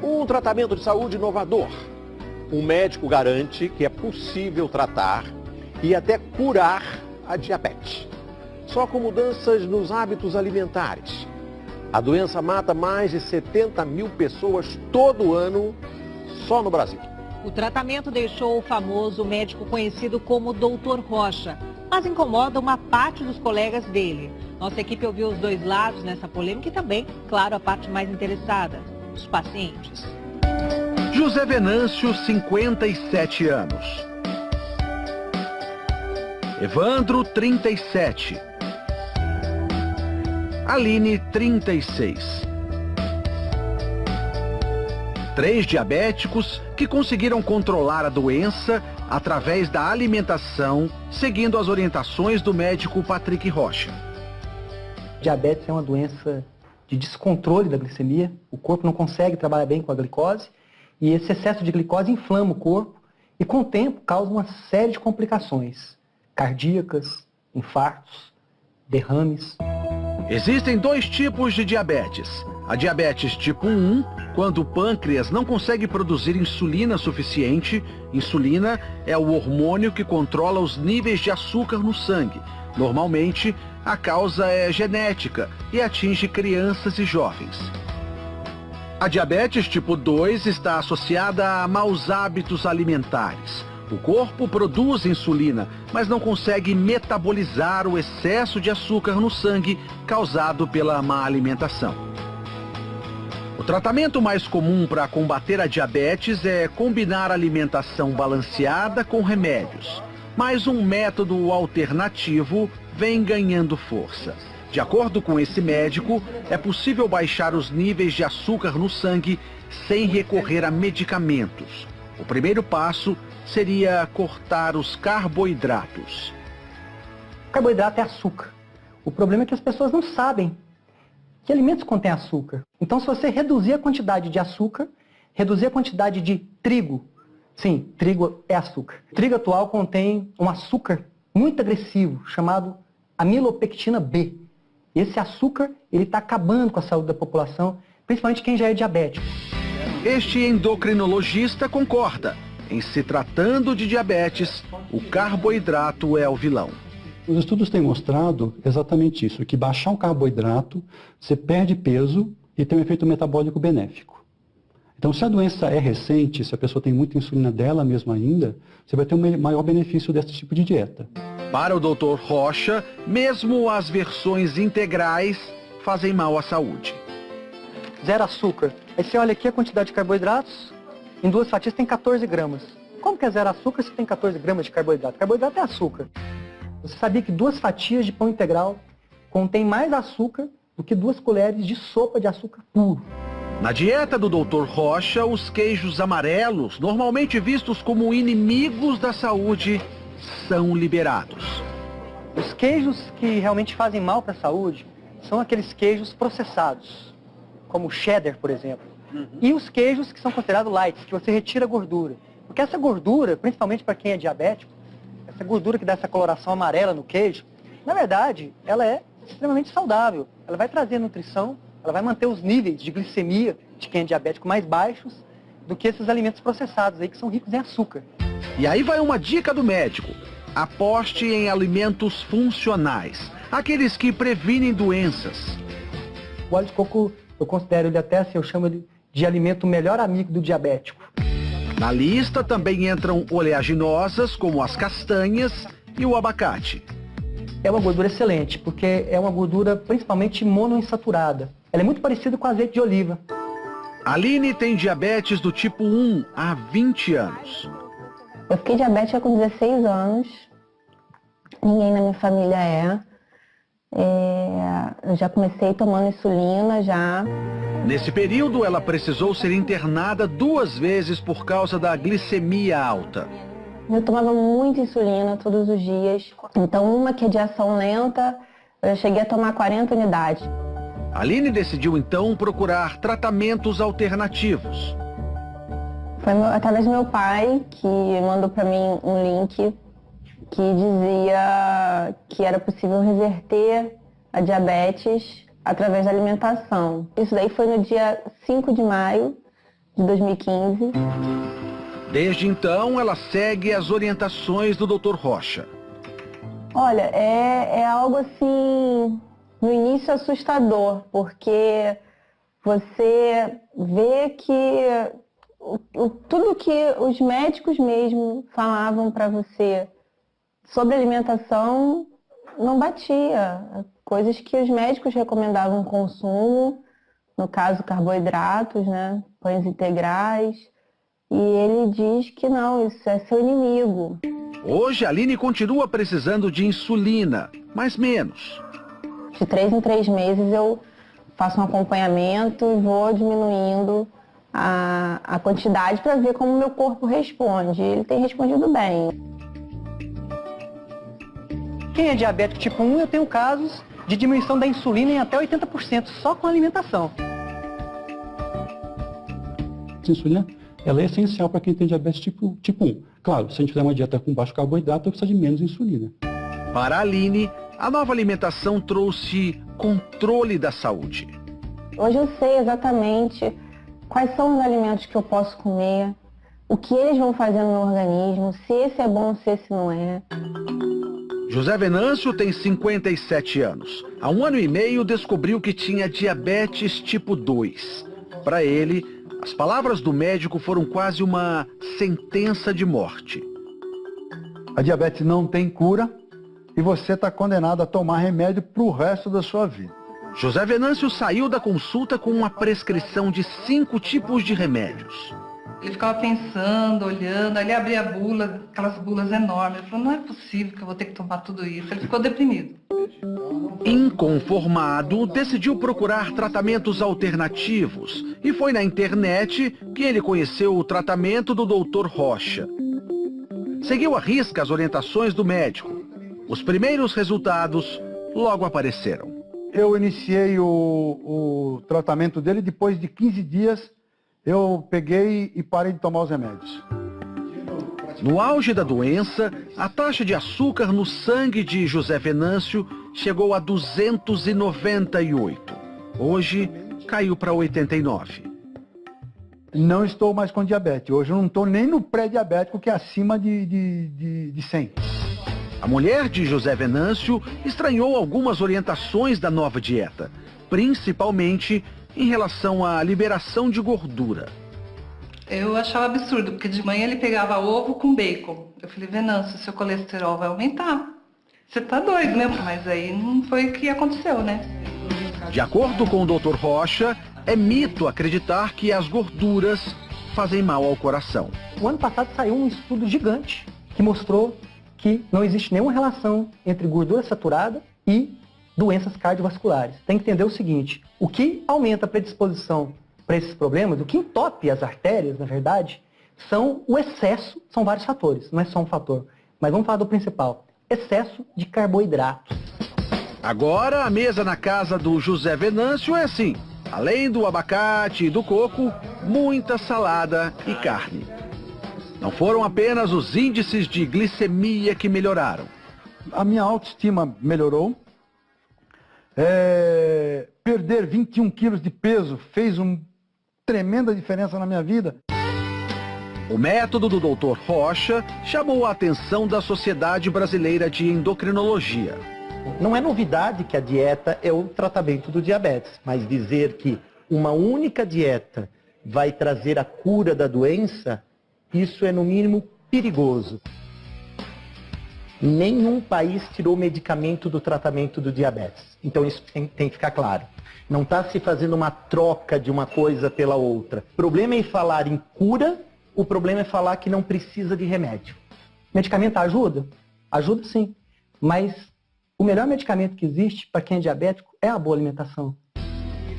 Um tratamento de saúde inovador. Um médico garante que é possível tratar e até curar a diabetes. Só com mudanças nos hábitos alimentares. A doença mata mais de 70 mil pessoas todo ano, só no Brasil. O tratamento deixou o famoso médico conhecido como Dr. Rocha, mas incomoda uma parte dos colegas dele. Nossa equipe ouviu os dois lados nessa polêmica e também, claro, a parte mais interessada, os pacientes. José Venâncio, 57 anos. Evandro, 37. Aline, 36. 3 diabéticos que conseguiram controlar a doença através da alimentação, seguindo as orientações do médico Patrick Rocha. Diabetes é uma doença de descontrole da glicemia. O corpo não consegue trabalhar bem com a glicose e esse excesso de glicose inflama o corpo e, com o tempo, causa uma série de complicações cardíacas, infartos, derrames. Existem 2 tipos de diabetes. A diabetes tipo 1, quando o pâncreas não consegue produzir insulina suficiente. Insulina é o hormônio que controla os níveis de açúcar no sangue. Normalmente, a causa é genética e atinge crianças e jovens. A diabetes tipo 2 está associada a maus hábitos alimentares. O corpo produz insulina, mas não consegue metabolizar o excesso de açúcar no sangue causado pela má alimentação. O tratamento mais comum para combater a diabetes é combinar alimentação balanceada com remédios. Mas um método alternativo vem ganhando força. De acordo com esse médico, é possível baixar os níveis de açúcar no sangue sem recorrer a medicamentos. O primeiro passo seria cortar os carboidratos. O carboidrato é açúcar. O problema é que as pessoas não sabem que alimentos contêm açúcar. Então, se você reduzir a quantidade de açúcar, reduzir a quantidade de trigo, sim, trigo é açúcar. O trigo atual contém um açúcar muito agressivo, chamado amilopectina B. Esse açúcar está acabando com a saúde da população, principalmente quem já é diabético. Este endocrinologista concorda. Em se tratando de diabetes, o carboidrato é o vilão. Os estudos têm mostrado exatamente isso, que baixar o carboidrato, você perde peso e tem um efeito metabólico benéfico. Então, se a doença é recente, se a pessoa tem muita insulina dela mesma ainda, você vai ter um maior benefício desse tipo de dieta. Para o Dr. Rocha, mesmo as versões integrais fazem mal à saúde. 0 açúcar. Aí você olha aqui a quantidade de carboidratos, em 2 fatias tem 14 gramas. Como que é 0 açúcar se tem 14 gramas de carboidrato? Carboidrato é açúcar. Você sabia que 2 fatias de pão integral contém mais açúcar do que 2 colheres de sopa de açúcar puro? Na dieta do Dr. Rocha, os queijos amarelos, normalmente vistos como inimigos da saúde, são liberados. Os queijos que realmente fazem mal para a saúde são aqueles queijos processados, como o cheddar, por exemplo. E os queijos que são considerados light, que você retira a gordura. Porque essa gordura, principalmente para quem é diabético, essa gordura que dá essa coloração amarela no queijo, na verdade, ela é extremamente saudável. Ela vai trazer nutrição, ela vai manter os níveis de glicemia de quem é diabético mais baixos do que esses alimentos processados aí que são ricos em açúcar. E aí vai uma dica do médico. Aposte em alimentos funcionais, aqueles que previnem doenças. O óleo de coco, eu considero ele até assim, eu chamo ele de alimento melhor amigo do diabético. Na lista também entram oleaginosas, como as castanhas e o abacate. É uma gordura excelente, porque é uma gordura principalmente monoinsaturada. Ela é muito parecida com azeite de oliva. Aline tem diabetes do tipo 1 há 20 anos. Eu fiquei diabética com 16 anos. Ninguém na minha família é. Eu já comecei tomando insulina já. Nesse período, ela precisou ser internada 2 vezes por causa da glicemia alta. Eu tomava muita insulina todos os dias. Então, uma que é de ação lenta, eu cheguei a tomar 40 unidades. Aline decidiu, então, procurar tratamentos alternativos. Foi através do meu pai que mandou para mim um link que dizia que era possível reverter a diabetes através da alimentação. Isso daí foi no dia 5 de maio de 2015. Desde então, ela segue as orientações do Dr. Rocha. Olha, é algo assim, no início assustador, porque você vê que tudo que os médicos mesmo falavam para você sobre alimentação não batia. Coisas que os médicos recomendavam consumo, no caso carboidratos, né, pães integrais, e ele diz que não, isso é seu inimigo. Hoje, a Aline continua precisando de insulina, mas menos. De 3 em 3 meses eu faço um acompanhamento e vou diminuindo a quantidade para ver como o meu corpo responde. Ele tem respondido bem. Quem é diabético tipo 1, eu tenho casos de diminuição da insulina em até 80% só com a alimentação. A insulina, ela é essencial para quem tem diabetes tipo 1. Claro, se a gente fizer uma dieta com baixo carboidrato, precisa de menos insulina. Para a Aline, a nova alimentação trouxe controle da saúde. Hoje eu sei exatamente quais são os alimentos que eu posso comer, o que eles vão fazer no meu organismo, se esse é bom, se esse não é. José Venâncio tem 57 anos. Há 1 ano e meio descobriu que tinha diabetes tipo 2. Para ele, as palavras do médico foram quase uma sentença de morte. A diabetes não tem cura e você está condenado a tomar remédio para o resto da sua vida. José Venâncio saiu da consulta com uma prescrição de 5 tipos de remédios. Ele ficava pensando, olhando, aí ele abria a bula, aquelas bulas enormes. Ele falou, não é possível que eu vou ter que tomar tudo isso. Ele ficou deprimido. Inconformado, decidiu procurar tratamentos alternativos e foi na internet que ele conheceu o tratamento do Dr. Rocha. Seguiu à risca as orientações do médico. Os primeiros resultados logo apareceram. Eu iniciei o tratamento dele, depois de 15 dias eu peguei e parei de tomar os remédios. No auge da doença, a taxa de açúcar no sangue de José Venâncio chegou a 298. Hoje, caiu para 89. Não estou mais com diabetes. Hoje eu não estou nem no pré-diabético, que é acima de 100. A mulher de José Venâncio estranhou algumas orientações da nova dieta, principalmente em relação à liberação de gordura. Eu achava absurdo, porque de manhã ele pegava ovo com bacon. Eu falei, Venâncio, seu colesterol vai aumentar. Você tá doido, né? Mas aí não foi o que aconteceu, né? De acordo com o Dr. Rocha, é mito acreditar que as gorduras fazem mal ao coração. O ano passado saiu um estudo gigante que mostrou que não existe nenhuma relação entre gordura saturada e doenças cardiovasculares. Tem que entender o seguinte, o que aumenta a predisposição para esses problemas, o que entope as artérias, na verdade, são o excesso, são vários fatores, não é só um fator. Mas vamos falar do principal, excesso de carboidratos. Agora, a mesa na casa do José Venâncio é assim, além do abacate e do coco, muita salada e carne. Não foram apenas os índices de glicemia que melhoraram. A minha autoestima melhorou. Perder 21 quilos de peso fez uma tremenda diferença na minha vida. O método do Dr. Rocha chamou a atenção da Sociedade Brasileira de Endocrinologia. Não é novidade que a dieta é o tratamento do diabetes, mas dizer que uma única dieta vai trazer a cura da doença, isso é no mínimo perigoso. Nenhum país tirou medicamento do tratamento do diabetes. Então isso tem que ficar claro. Não está se fazendo uma troca de uma coisa pela outra. O problema é falar em cura, o problema é falar que não precisa de remédio. Medicamento ajuda? Ajuda sim. Mas o melhor medicamento que existe para quem é diabético é a boa alimentação.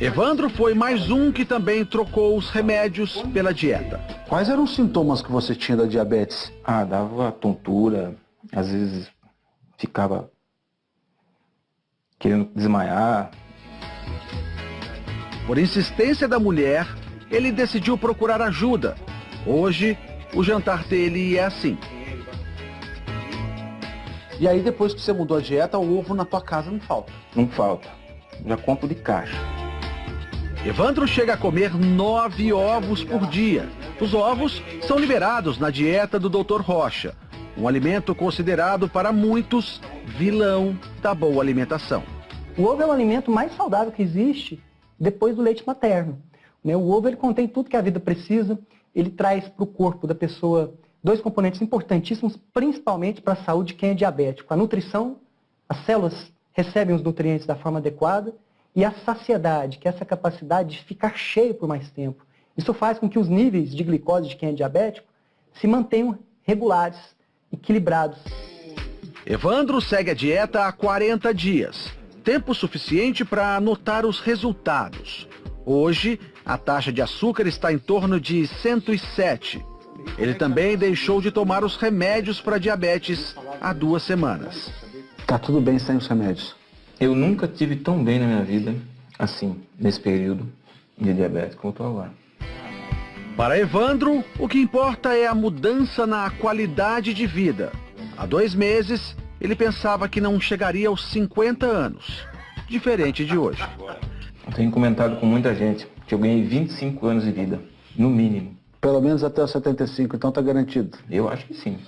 Evandro foi mais um que também trocou os remédios pela dieta. Quais eram os sintomas que você tinha da diabetes? Dava tontura, às vezes ficava querendo desmaiar. Por insistência da mulher, ele decidiu procurar ajuda. Hoje, o jantar dele é assim. E aí, depois que você mudou a dieta, o ovo na tua casa não falta? Não falta. Já compro de caixa. Evandro chega a comer 9 ovos por dia. Os ovos são liberados na dieta do Dr. Rocha, um alimento considerado para muitos vilão da boa alimentação. O ovo é o alimento mais saudável que existe depois do leite materno. O ovo ele contém tudo que a vida precisa, ele traz para o corpo da pessoa 2 componentes importantíssimos, principalmente para a saúde de quem é diabético. A nutrição, as células recebem os nutrientes da forma adequada, e a saciedade, que é essa capacidade de ficar cheio por mais tempo. Isso faz com que os níveis de glicose de quem é diabético se mantenham regulares, equilibrados. Evandro segue a dieta há 40 dias, tempo suficiente para anotar os resultados. Hoje, a taxa de açúcar está em torno de 107. Ele também deixou de tomar os remédios para diabetes há 2 semanas. Tá tudo bem sem os remédios? Eu nunca tive tão bem na minha vida, assim, nesse período de diabetes como eu estou agora. Para Evandro, o que importa é a mudança na qualidade de vida. Há 2 meses, ele pensava que não chegaria aos 50 anos, diferente de hoje. Eu tenho comentado com muita gente que eu ganhei 25 anos de vida, no mínimo. Pelo menos até os 75, então tá garantido? Eu acho que sim.